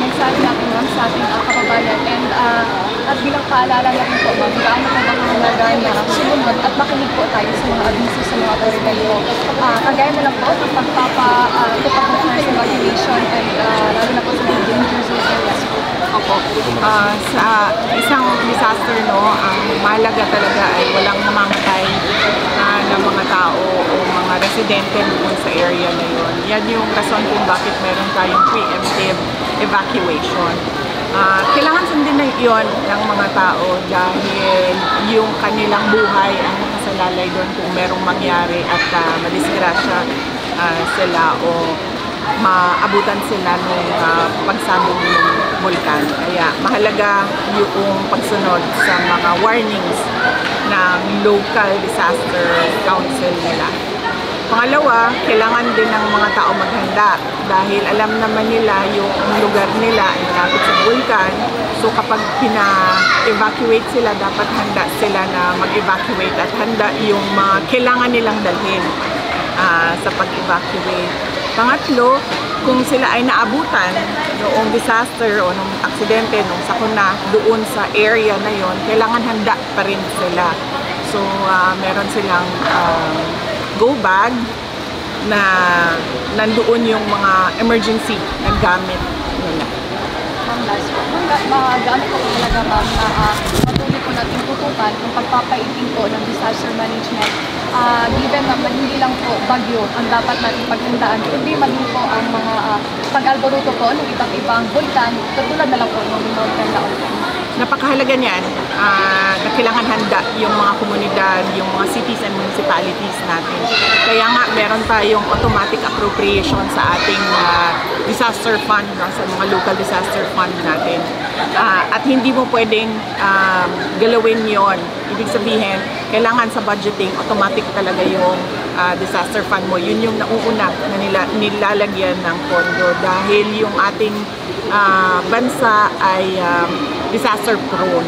mensahe natin ma'am sa ating kababayan at bilang paalala na rin po ma'am, gaano po bang halaga na sumunod at makinig po tayo sa mga abiso sa mga otoridad po. Kagaya na lang po ng pagpapatupad po sa evacuation and lalo na po sa mga danger zone areas po. Opo. Sa isang disaster, no, ang mahalaga talaga ay walang namamatay na mga tao o mga residente doon sa area na yun. Yan yung rason kung bakit meron tayong preemptive evacuation. Kailangan sundin na yun ng mga tao dahil yung kanilang buhay ang nakasalalay doon kung merong mangyari at madisgrasya sila o maabutan sila ng pagsabog ng bulkan. Kaya mahalaga yung pagsunod sa mga warnings ng local disaster council nila. Pangalawa, kailangan din ng mga tao maghanda dahil alam naman nila yung lugar nila ay malapit sa bulkan. So kapag pina-evacuate sila, dapat handa sila na mag-evacuate at handa yung mga kailangan nilang dalhin sa pag-evacuate. Pangatlo, kung sila ay naabutan noong disaster o noong aksidente, noong sakuna, doon sa area na yon, kailangan handa pa rin sila. So, meron silang go bag na nandoon yung mga emergency na gamit nila. Ma'am, last po. Gaano po talaga ma'am na patuloy po natin tutukan yung pagpapaiting po ng disaster management. Given na hindi lang po bagyo ang dapat natin paghandaan, kundi maging po ang mga pag-alboruto po ng iba't ibang bulkan, katulad na lang po ng Northern Laocan. Napakahalaga niyan na kailangan handa yung mga komunidad, yung mga cities and municipalities natin. Kaya nga meron tayong automatic appropriation sa ating disaster fund, no, sa mga local disaster fund natin. At hindi mo pwedeng galawin yon. Ibig sabihin, kailangan sa budgeting, automatic talaga yung disaster fund mo. Yun yung nauuna na nilalagyan ng pondo dahil yung ating bansa ay disaster prone.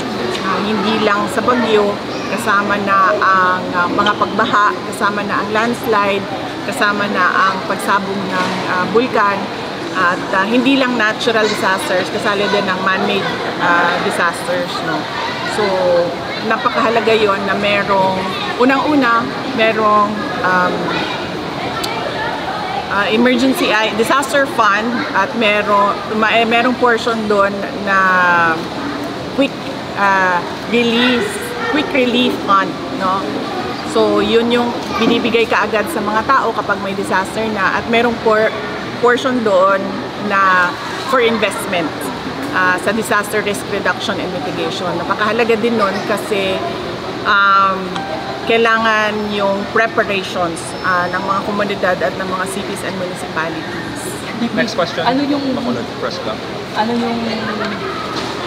Hindi lang sa bagyo, kasama na ang mga pagbaha, kasama na ang landslide, kasama na ang pagsabog ng bulkan, at hindi lang natural disasters, kasali din ng man-made disasters. No? So, napakahalaga yon na merong, unang-una, merong emergency disaster fund at merong portion doon na quick relief fund, no? So yun yung binibigay kaagad sa mga tao kapag may disaster na, at merong portion doon na for investment sa disaster risk reduction and mitigation. Napakahalaga din nun kasi kailangan yung preparations ng mga komunidad at ng mga cities and municipalities. Next question. Ano yung press club? Ano yung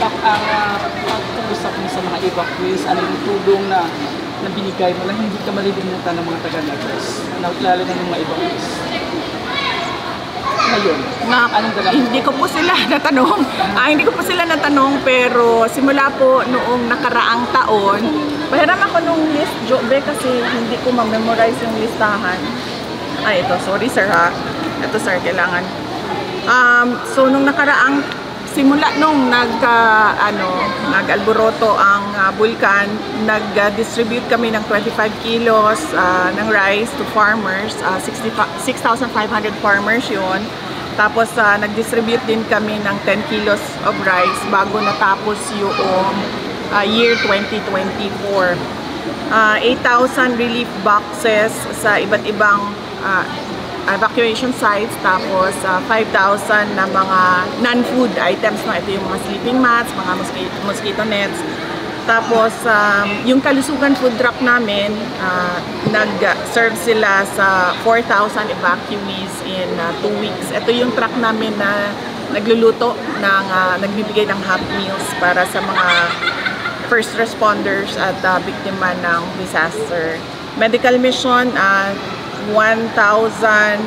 pag-uusap mo sa mga evacuees? Ano yung tulong na binigay mo na hindi ka malilimutan ng mga taga-Negros? Lalo na ng mga evacuees. Ngayon, Hindi ko po sila natanong. Hindi ko po sila natanong, pero simula po noong nakaraang taon, pahiram ako nung list, Jobe, kasi hindi ko ma-memorize yung listahan. Ito, sorry sir ha. Ito sir, kailangan. So nung nakaraang, simula nung nag-alboroto ang bulkan, nag-distribute kami ng 25 kilos ng rice to farmers, 6,500 farmers yun. Tapos nag-distribute din kami ng 10 kilos of rice bago natapos yung year 2024. 8,000 relief boxes sa iba't ibang evacuation sites, tapos 5,000 na mga non-food items, no? Ito yung mga sleeping mats, mga mosquito nets. Tapos yung Kalusugan food truck namin, nag-serve sila sa 4,000 evacuees in 2 weeks. Ito yung truck namin na nagluluto ng nagbibigay ng hot meals para sa mga first responders at biktima ng disaster. Medical mission, 1,000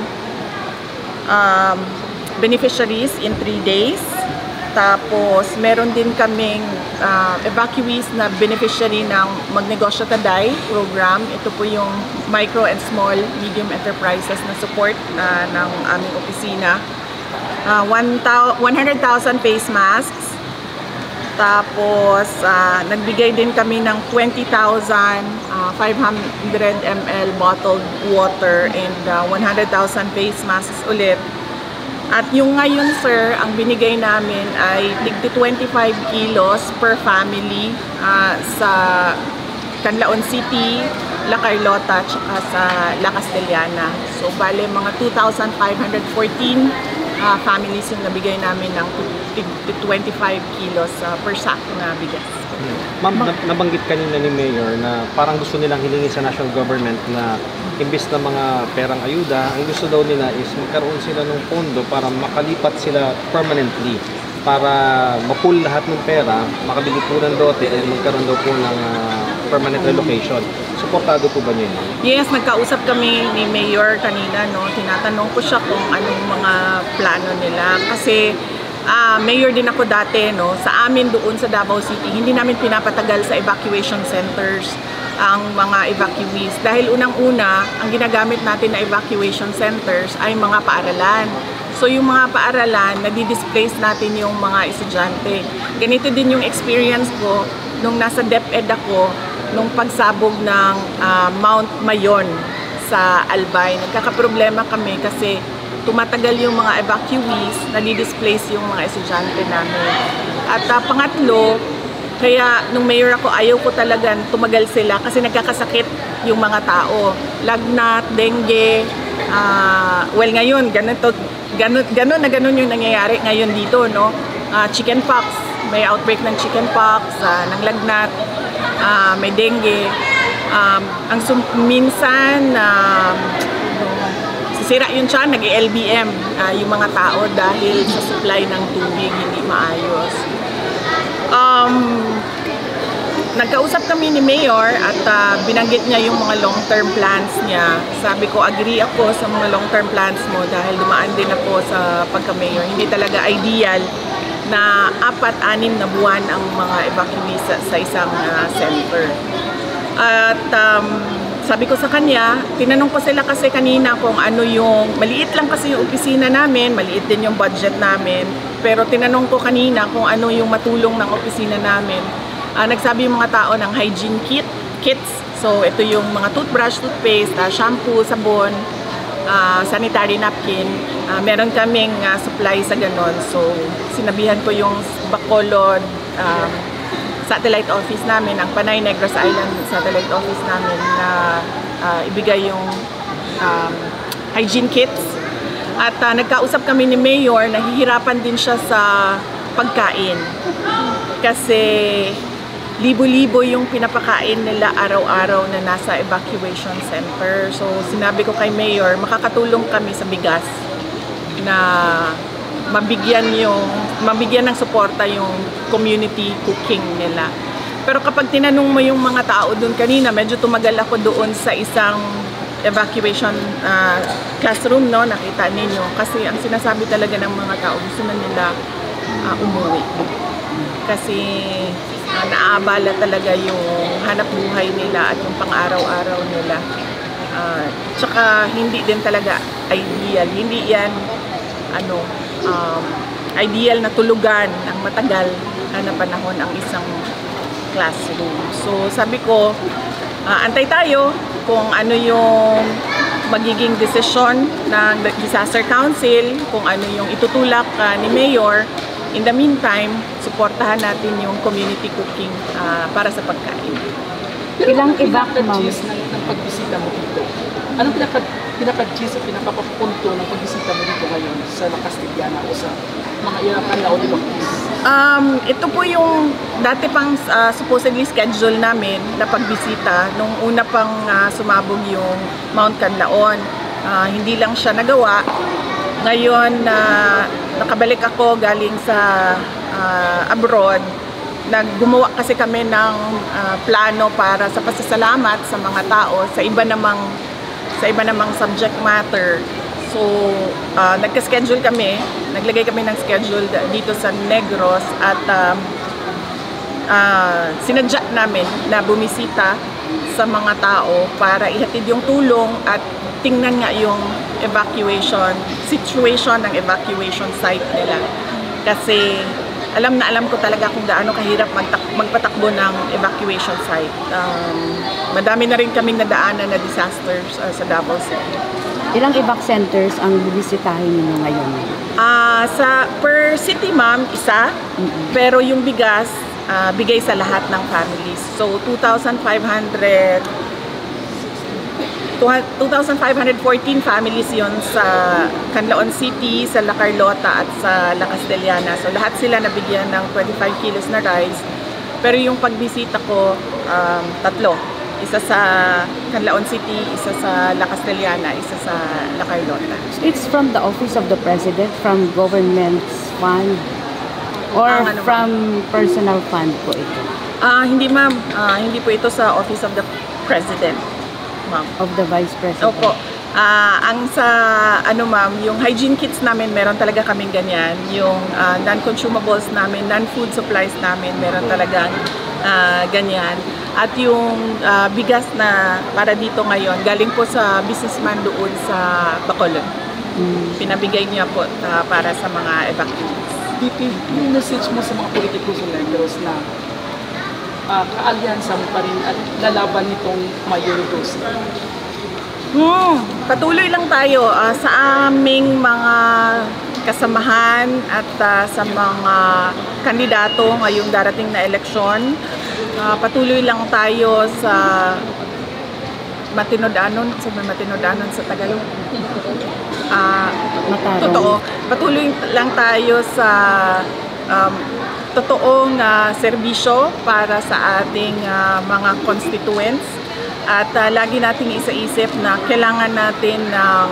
beneficiaries in 3 days. Tapos meron din kaming evacuees na beneficiary ng Magnegosyo Taday program. Ito po yung micro and small medium enterprises na support ng aming opisina. 100,000 face masks. Tapos, nagbigay din kami ng 20,500 ml bottled water and 100,000 face masks ulit. At yung ngayon, sir, ang binigay namin ay tig 25 kilos per family sa Canlaon City, La Carlota, tsaka sa La Castellana. So, bale mga 2,514 families yung nabigay namin ng 25 kilos per sack na bigas. Ma'am, nabanggit kanina ni Mayor na parang gusto nilang hilingin sa national government na imbes na mga perang ayuda, ang gusto daw nila is magkaroon sila ng pondo para makalipat sila permanently para mapool lahat ng pera, makabili po ng lote at magkaroon daw po ng permanent relocation. Suportado po ba niyo yun? Yes, nagkausap kami ni Mayor kanina, no. Tinatanong ko siya kung anong mga plano nila kasi mayor din ako dati, no. Sa amin doon sa Davao City, hindi namin pinapatagal sa evacuation centers ang mga evacuees dahil unang-una, ang ginagamit natin na evacuation centers ay mga paaralan. So yung mga paaralan, nadi-displace natin yung mga estudyante. Ganito din yung experience ko nung nasa DepEd ako, nung pagsabog ng Mount Mayon sa Albay. Nagkakaproblema kami kasi tumatagal yung mga evacuees, nadi-displace yung mga estudyante namin. At pangatlo, kaya nung mayor ako, ayaw ko talagang tumagal sila kasi nagkakasakit yung mga tao. Lagnat, dengue, well ngayon, ganun yung nangyayari ngayon dito, no? Chickenpox, may outbreak ng chickenpox, ng lagnat, may dengue. Minsan, sisira yun siya, nag-LBM yung mga tao dahil sa supply ng tubig hindi maayos. Nagkausap kami ni Mayor at binanggit niya yung mga long-term plans niya. Sabi ko, agree ako sa mga long-term plans mo dahil dumaan din ako sa pagka-mayor. Hindi talaga ideal na 4-6 na buwan ang mga evacuees sa isang center. At sabi ko sa kanya, tinanong ko sila kasi kanina kung ano yung, maliit lang kasi yung opisina namin, maliit din yung budget namin, pero tinanong ko kanina kung ano yung matulong ng opisina namin. Nagsabi yung mga tao ng hygiene kits, so ito yung mga toothbrush, toothpaste, shampoo, sabon, sanitary napkin. Meron kaming supply sa ganon, so sinabihan ko yung Bacolod satellite office namin, ang Panay Negros Island satellite office namin na ibigay yung hygiene kits. At nagkausap kami ni Mayor, nahihirapan din siya sa pagkain kasi libo-libo yung pinapakain nila araw-araw na nasa evacuation center. So sinabi ko kay Mayor, makakatulong kami sa bigas na mabigyan ng suporta yung community cooking nila. Pero kapag tinanong mo yung mga tao doon kanina, medyo tumagal ako doon sa isang evacuation classroom, no, nakita ninyo. Kasi ang sinasabi talaga ng mga tao, gusto na nila umuwi. Kasi naabala talaga yung hanap buhay nila at yung pang-araw-araw nila. Tsaka hindi din talaga ideal. Hindi yan ideal na tulugan ng matagal na panahon ang isang classroom. So sabi ko, antay tayo kung ano yung magiging desisyon ng Disaster Council, kung ano yung itutulak ni Mayor. In the meantime, suportahan natin yung community cooking para sa pagkain. Ilang evac, ma'am? ng pagbisita mo dito? Anong pinaka-cheese at pinaka-punto ng pagbisita mo dito ngayon sa La Castellana o sa mga Canlaon evacuees? Ito po yung dati pang supposedly schedule namin na pagbisita nung una pang sumabog yung Mount Canlaon. Hindi lang siya nagawa. Ngayon, nakabalik ako galing sa abroad. Gumawa kasi kami ng plano para sa pasasalamat sa mga tao sa iba namang subject matter. So, nagka-schedule kami, naglagay kami ng schedule dito sa Negros at sinadya namin na bumisita sa mga tao para ihatid yung tulong at tingnan nga yung situation ng evacuation site nila. Kasi alam ko talaga kung gaano kahirap magpatakbo ng evacuation site. Madami na rin kaming nadaanan na disasters sa Davao City. Ilang evac centers ang bibisitahin niyo ngayon? Sa per city, ma'am, isa. Pero yung bigas, bigay sa lahat ng families. So, 2,514 families yon sa Canlaon City, sa La Carlota at sa La Castellana. So lahat sila nabigyan ng 25 kilos na rice. Pero yung pagbisita ko, tatlo. Isa sa Canlaon City, isa sa La Castellana, isa sa La Carlota. It's from the Office of the President, from government's fund, or from personal fund po ito? Hindi, ma'am. Hindi po ito sa Office of the President, ma'am. Of the Vice President? Opo. Ang sa, ma'am, yung hygiene kits namin, meron talaga kaming ganyan. Yung non-consumables namin, non-food supplies namin, meron talagang ganyan. At yung bigas na para dito ngayon, galing po sa businessman doon sa Bacolod. Pinabigay niya po para sa mga evacuees. Yung message mo sa mga politikus ng Negros na kaalyansa mo pa rin at lalaban nitong Mayor Rose. Patuloy lang tayo sa aming mga kasamahan at sa mga kandidato ngayong darating na eleksyon. Patuloy lang tayo sa matinodanon sa Tagalog. Totoo. Patuloy lang tayo sa totoong serbisyo para sa ating mga constituents. At lagi nating isa-isip na kailangan natin ng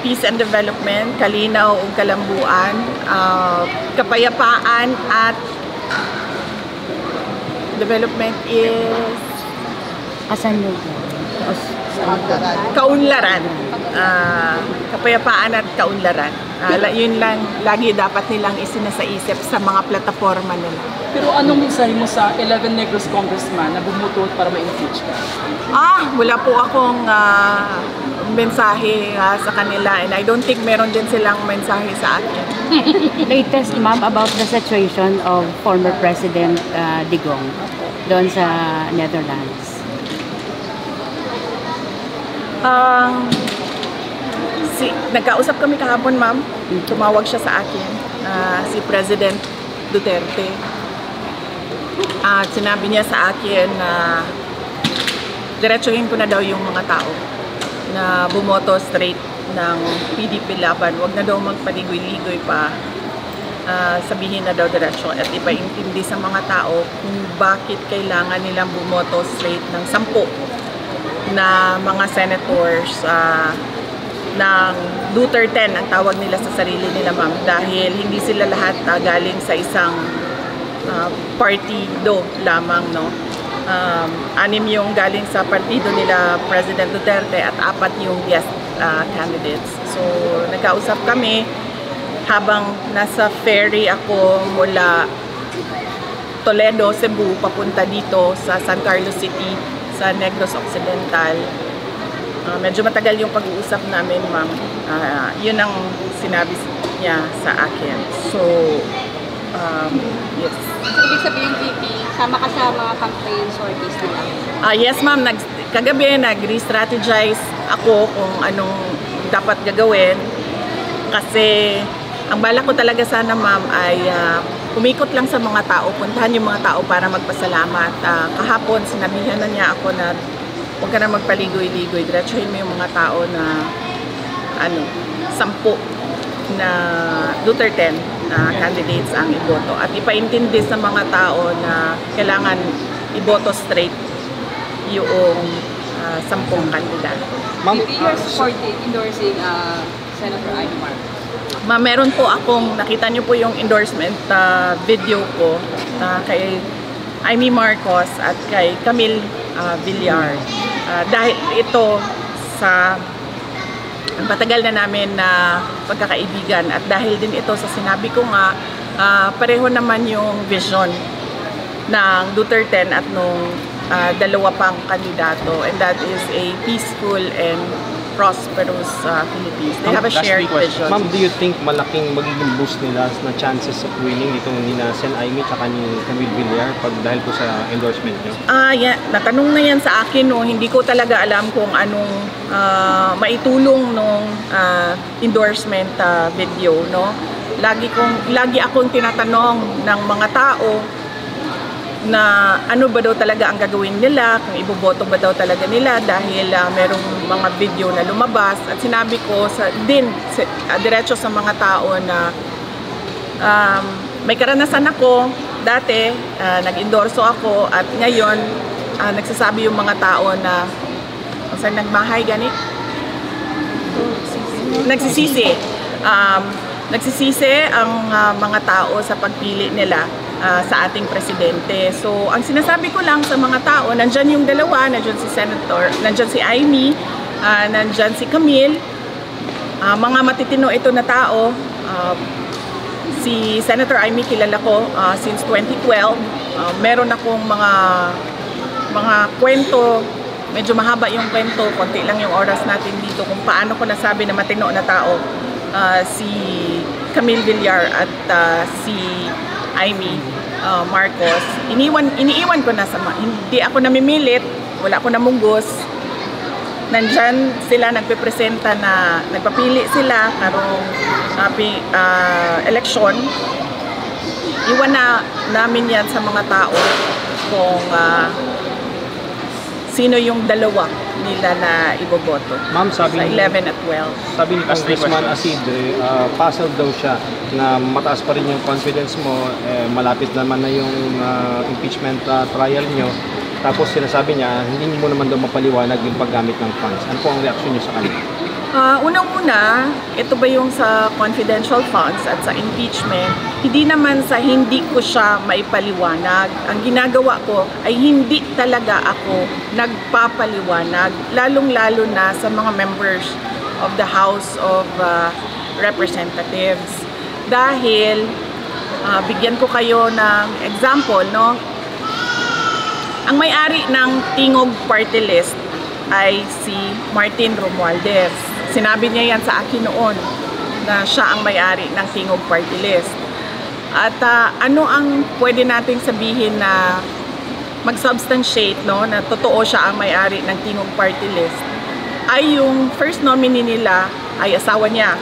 peace and development, kalinaw o kalambuan, kapayapaan at development is Asan mo? kaunlaran. Kapayapaan at kaunlaran. Yun lang lagi dapat nilang isinasaisip sa mga plataforma nila. Pero anong mensahe mo sa 11 Negros congressman na bumuto para ma-impeach ka? Wala po akong mensahe sa kanila, and I don't think meron din silang mensahe sa akin. Latest, ma'am, about the situation of former President Digong doon sa Netherlands. Nagkausap kami kahapon, ma'am. Tumawag siya sa akin, si President Duterte. At sinabi niya sa akin na diretsuhin ko na daw yung mga tao na bumoto straight ng PDP laban. Huwag na daw magpaligoy-ligoy pa. Sabihin na daw diretsyo at ipaintindi sa mga tao kung bakit kailangan nilang bumoto straight ng 10 na mga senators ng Duterte ang tawag nila sa sarili nila, ma'am, dahil hindi sila lahat galing sa isang partido lamang, no? 6 yung galing sa partido nila President Duterte at 4 yung guest candidates. So nagkausap kami habang nasa ferry ako mula Toledo, Cebu, papunta dito sa San Carlos City, sa Negros Occidental. Medyo matagal yung pag-uusap namin, ma'am. Yun ang sinabi niya sa akin. So, yes. So, ibig sabihin, VP, sama ka sa mga campaign sorties nila? Yes, ma'am. Kagabi, nag-re-strategize ako kung anong dapat gagawin. Kasi, ang balak ko talaga sana, ma'am, ay umikot lang sa mga tao, puntahan yung mga tao para magpasalamat. Kahapon, sinabihan na niya ako na huwag ka na magpaligoy-ligoy. Diretsuhin mo yung mga tao na 10 na Duterte candidates ang iboto. At ipaintindi sa mga tao na kailangan iboto straight yung 10 kandidato. Ma'am, You're supporting, endorsing Senator Amy Marcos? Meron po akong, nakita niyo po yung endorsement video ko kay Amy Marcos at kay Camille Villar. Dahil ito sa patagal na namin na pagkakaibigan at dahil din ito sa sinabi ko nga, pareho naman yung vision ng Duterte at nung dalawa pang kandidato, and that is a peaceful and prosperous Philippines. They have a Last shared three questions. vision. Ma'am, do you think malaking magiging boost nila na chances of winning dito ni na Sen Amy tsaka ni Camille Villar dahil po sa endorsement niyo? Natanong na yan sa akin, no. Hindi ko talaga alam kung anong maitulong nung endorsement video, no. Lagi akong tinatanong ng mga tao na ano ba daw talaga ang gagawin nila, kung iboboto ba daw talaga nila dahil merong mga video na lumabas, at sinabi ko diretso sa mga tao na may karanasan ako dati, nag-endorso ako, at ngayon nagsasabi yung mga tao na saan nagmahay gani? Nagsisisi ang mga tao sa pagpili nila sa ating presidente. So, ang sinasabi ko lang sa mga tao, nandyan yung dalawa, nandyan si Amy, nandyan si Camille, mga matitino ito na tao. Si Senator Amy kilala ko since 2012. Meron akong mga kwento, medyo mahaba yung kwento, konti lang yung oras natin dito kung paano ko nasabi na matino na tao si Camille Villar at si Amy Marcos. Iniiwan ko na hindi ako namimilit, wala ako namunggos. Nandyan sila nagpepresenta na nagpapili sila karong eleksyon. Iwan na namin yan sa mga tao kung sino yung dalawa nila na iboboto. Ma'am, sabi sa ni 11 at 12. Sabi ni Last three Congressman questions. Asidre, puzzled daw siya na mataas pa rin yung confidence mo, malapit naman na yung impeachment trial nyo. Tapos sinasabi niya, hindi mo naman daw mapaliwanag yung paggamit ng funds. Ano po ang reaksyon niyo sa kanya? Unang-una, ito ba yung sa confidential funds at sa impeachment, hindi naman sa hindi ko siya maipaliwanag. Ang ginagawa ko ay hindi talaga ako nagpapaliwanag, lalong-lalo na sa mga members of the House of Representatives. Dahil, bigyan ko kayo ng example, no? Ang may-ari ng Tingog Party List ay si Martin Romualdez. Sinabi niya yan sa akin noon na siya ang may-ari ng Tingog Party List. At ano ang pwede nating sabihin na mag-substantiate, no, na totoo siya ang may-ari ng Tingog Party List, ay yung first nominee nila ay asawa niya.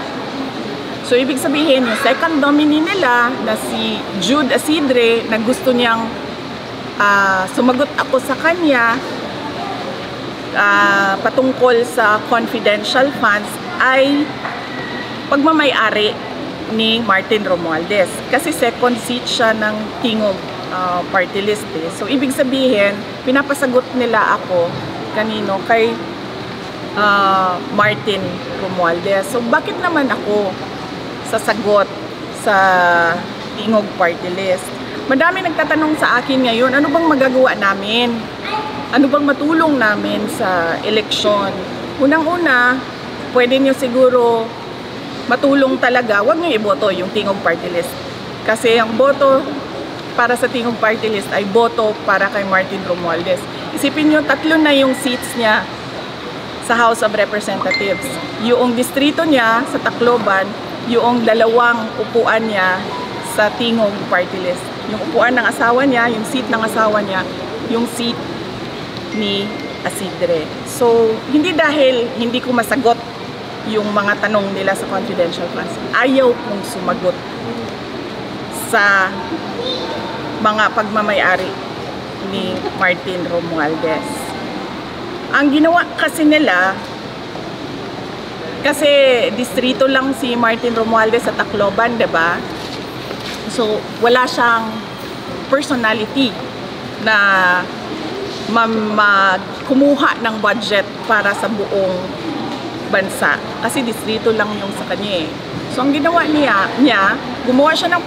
So ibig sabihin, yung second nominee nila na si Jude Asidre, na gusto niyang sumagot ako sa kanya patungkol sa confidential funds, ay pagmamay-ari ni Martin Romualdez. Kasi second seat siya ng Tingog Party List. So ibig sabihin, pinapasagot nila ako kanino kay Martin Romualdez. So bakit naman ako sasagot sa Tingog Party List? Madami nagtatanong sa akin ngayon, ano bang magagawa namin? Ano bang matulong namin sa eleksyon? Unang-una, pwede nyo siguro matulong talaga, huwag nyo iboto yung Tingog Party List. Kasi ang boto para sa Tingog Party List ay boto para kay Martin Romualdez. Isipin nyo, 3 na yung seats niya sa House of Representatives. Yung distrito niya sa Tacloban, yung 2 upuan niya sa Tingog Party List. Yung upuan ng asawa niya, yung seat ng asawa niya, yung seat ni Asidre. So, hindi dahil hindi ko masagot yung mga tanong nila sa confidential funds, ayaw kong sumagot sa mga pagmamay-ari ni Martin Romualdez. Ang ginawa kasi nila, kasi distrito lang si Martin Romualdez sa Tacloban, diba? So, wala siyang personality na kumuha ng budget para sa buong bansa. Kasi distrito lang yung sa kanya eh. So, ang ginawa niya gumawa siya ng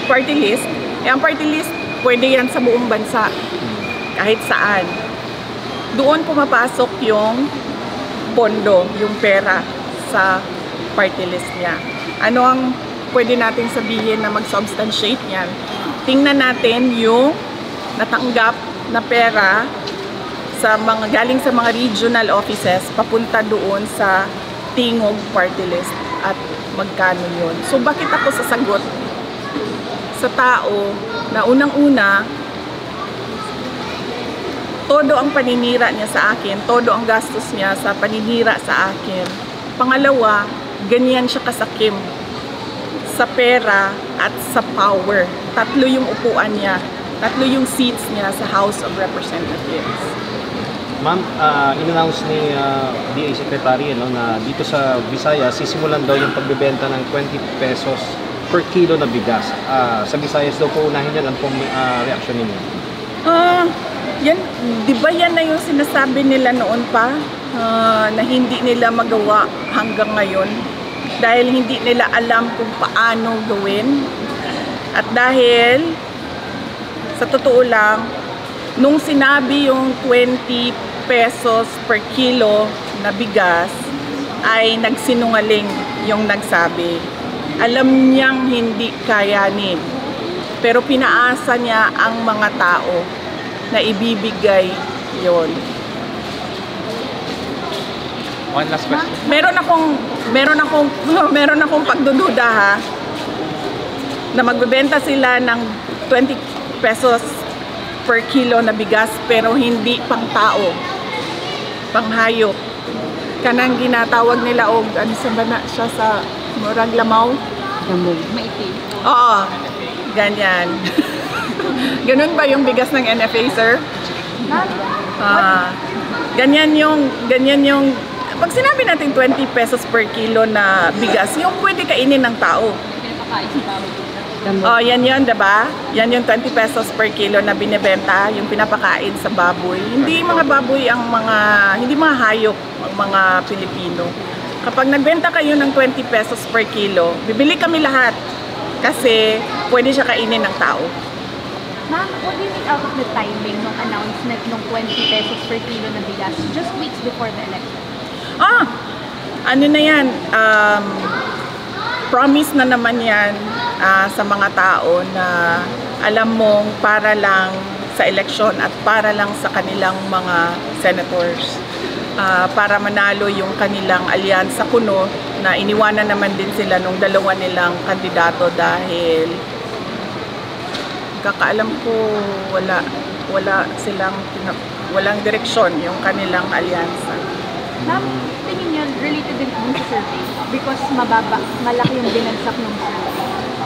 party list. Ang party list, pwede yan sa buong bansa. Kahit saan. Doon pumapasok yung pondo, yung pera sa party list niya. Ano ang pwede natin sabihin na mag-substantiate niyan? Tingnan natin yung natanggap na pera galing sa mga regional offices papunta doon sa Tingog Party List at magkano yun. So bakit ako sasagot sa tao na unang-una, todo ang paninira niya sa akin, todo ang gastos niya sa paninira sa akin. Pangalawa, ganyan siya kasakim sa pera at sa power. 3 yung upuan niya, 3 yung seats niya sa House of Representatives. Ma'am, in-announce ni DA Secretary na dito sa Visayas, sisimulan daw yung pagbebenta ng 20 pesos per kilo na bigas. Sa Visayas daw po unahin yan. Ano pong reaction ninyo? Yan, di ba yan na yung sinasabi nila noon pa na hindi nila magawa hanggang ngayon dahil hindi nila alam kung paano gawin. At dahil sa totoo lang, nung sinabi yung 20 pesos per kilo na bigas ay nagsinungaling yung nagsabi. Alam niyang hindi kayanin, pero pinaasa niya ang mga tao na ibibigay yon. One last question. Meron akong pagdududa ha na magbebenta sila ng 20 pesos per kilo na bigas pero hindi pang tao, pang hayop. Kanang ginatawag nila og ano sa bana siya sa murag lamaw. Maitim. Oo, ganyan. Ganun ba yung bigas ng NFA, sir? Ganyan yung, pag sinabi natin 20 pesos per kilo na bigas, yung pwede kainin ng tao. Pinapakain sa baboy. Oh, yan yun, diba? Yan yung 20 pesos per kilo na binibenta, yung pinapakain sa baboy. Hindi mga baboy ang hindi mga hayop ang mga Pilipino. Kapag nagbenta kayo ng 20 pesos per kilo, bibili kami lahat kasi pwede siya kainin ng tao. Ma'am, what do you think out of the timing ng announcement ng 20 pesos per kilo na bigas just weeks before the election? Ano na yan? Promise na naman yan sa mga tao na alam mong para lang sa eleksyon at para lang sa kanilang mga senators. Para manalo yung kanilang alyansa kuno na iniwanan naman din sila nung dalawa nilang kandidato dahil kakaalam ko walang direksyon yung kanilang alyansa. Ma'am, tingin niyo related din sa survey because malaki yung binagsak ng survey.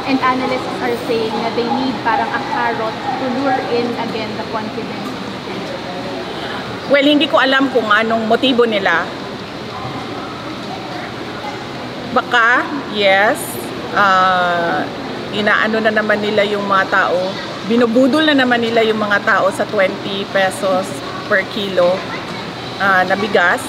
And analysts are saying na they need parang a carrot to lure in again the confidence of the Filipinos. Well, hindi ko alam kung anong motibo nila. Baka, yes, inaano na naman nila yung mga tao, binubudol na naman nila yung mga tao sa 20 pesos per kilo na bigas.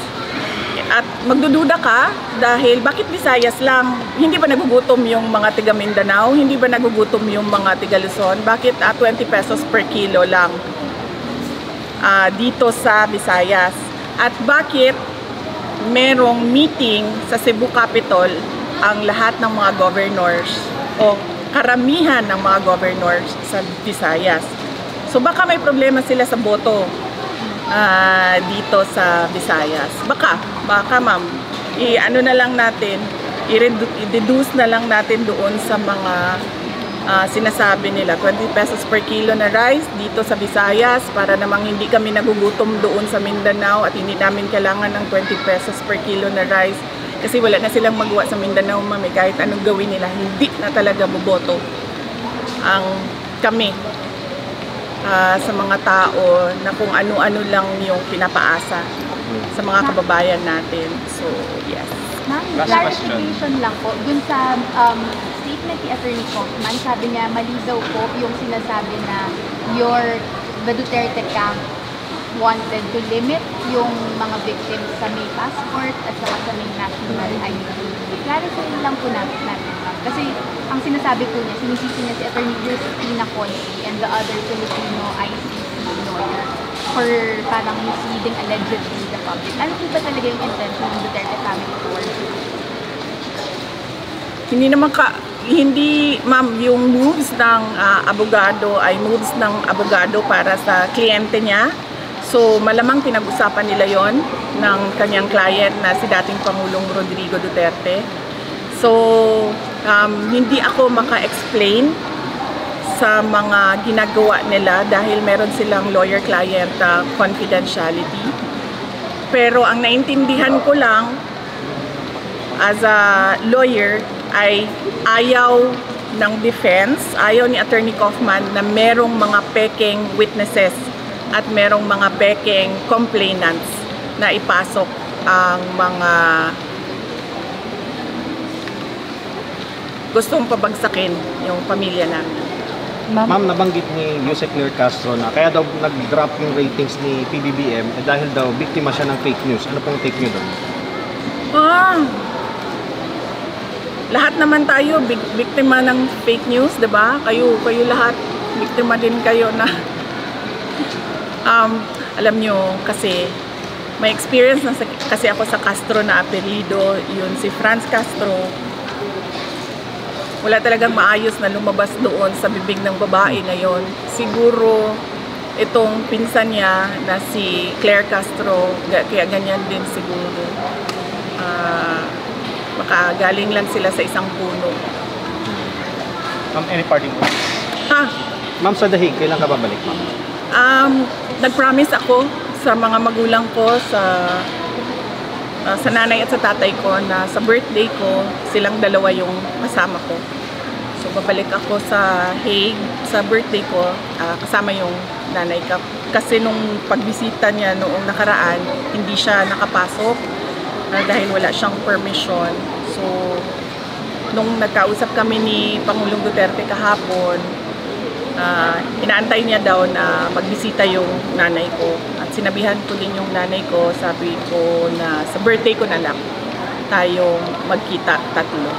At magdududa ka dahil bakit Visayas lang? Hindi ba nagugutom yung mga tiga Mindanao? Hindi ba nagugutom yung mga tiga Luzon? Bakit 20 pesos per kilo lang dito sa Visayas? At bakit merong meeting sa Cebu Capitol ang lahat ng mga governors o karamihan ng mga governors sa Visayas? So baka may problema sila sa boto dito sa Visayas. Baka ma'am, i-ano na lang natin, i-reduce na lang natin doon sa mga sinasabi nila, 20 pesos per kilo na rice dito sa Visayas para namang hindi kami nagugutom doon sa Mindanao at hindi namin kailangan ng 20 pesos per kilo na rice kasi wala na silang magawa sa Mindanao, ma'am. Kahit anong gawin nila, hindi na talaga boboto ang kami sa mga tao na kung ano-ano lang yung pinapaasa sa mga kababayan natin. So, yes. Ma'am, Last clarification lang po. Dun sa statement ni Attorney Kaufman, sabi niya mali daw po yung sinasabi na the Duterte camp wanted to limit yung mga victims sa may passport at saka sa may national ID. Clarify lang po natin, ma'am. Kasi ang sinasabi po niya, sinisisi niya si Attorney Cristina Conti and the other Filipino ICC lawyer for parang misleading allegedly the public. Ano po ba talaga yung intention ng Duterte family towards it? Hindi ma'am, yung moves ng abogado ay moves ng abogado para sa kliyente niya. So malamang pinag-usapan nila yon ng kanyang client na si dating Pangulong Rodrigo Duterte. So hindi ako maka-explain sa mga ginagawa nila dahil meron silang lawyer-client confidentiality. Pero ang naintindihan ko lang as a lawyer ay ayaw ng defense, ayaw ni Attorney Kaufman na merong mga peking witnesses at merong mga peking complainants na ipasok ang mga gustong pabagsakin yung pamilya namin. Ma'am, nabanggit ni Jose Claire Castro na kaya daw nag-drop yung ratings ni PBBM dahil daw biktima siya ng fake news. Ano pong take niyo doon? Lahat naman tayo biktima ng fake news, 'di ba? Kayo lahat biktima din kayo na alam nyo kasi may experience na kasi ako sa Castro na apelyido, yun si Franz Castro. Wala talagang maayos na lumabas doon sa bibig ng babae ngayon. Siguro itong pinsan niya na si Claire Castro, kaya ganyan din siguro. Makagaling lang sila sa isang puno. Any parting words? Ma'am, sa Dahig, kailan ka babalik, ma'am? Nag-promise ako sa mga magulang ko, sa nanay at sa tatay ko na sa birthday ko, silang dalawa yung kasama ko. So babalik ako sa Hague sa birthday ko, kasama yung nanay ko. Kasi nung pagbisita niya noong nakaraan, hindi siya nakapasok dahil wala siyang permission. So nung nagkausap kami ni Pangulong Duterte kahapon, inaantay niya daw na magbisita yung nanay ko. At sinabihan ko din yung nanay ko, sabi ko na sa birthday ko na lang tayong magkita tatlo.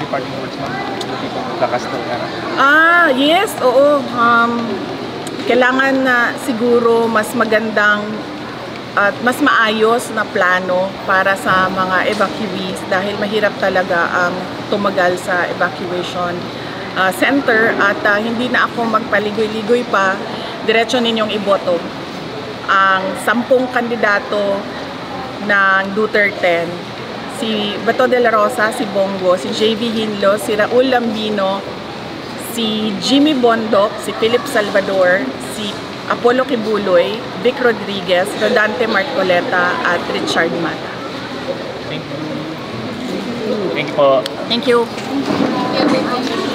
Any parting words, ma'am? Kakastro ka na? Yes, oo. Kailangan na siguro mas magandang at mas maayos na plano para sa mga evacuees dahil mahirap talaga ang tumagal sa evacuation center at hindi na ako magpaligoy-ligoy pa, diretso ninyong iboto ang 10 kandidato ng Duterte, si Bato de la Rosa, si Bongo, si JV Hinlo, si Raul Lambino, si Jimmy Bondoc, si Philip Salvador, si Apollo Kibuloy, Vic Rodriguez, Rodante Marcoleta at Richard Mata. Thank you po. Thank you. Thank you.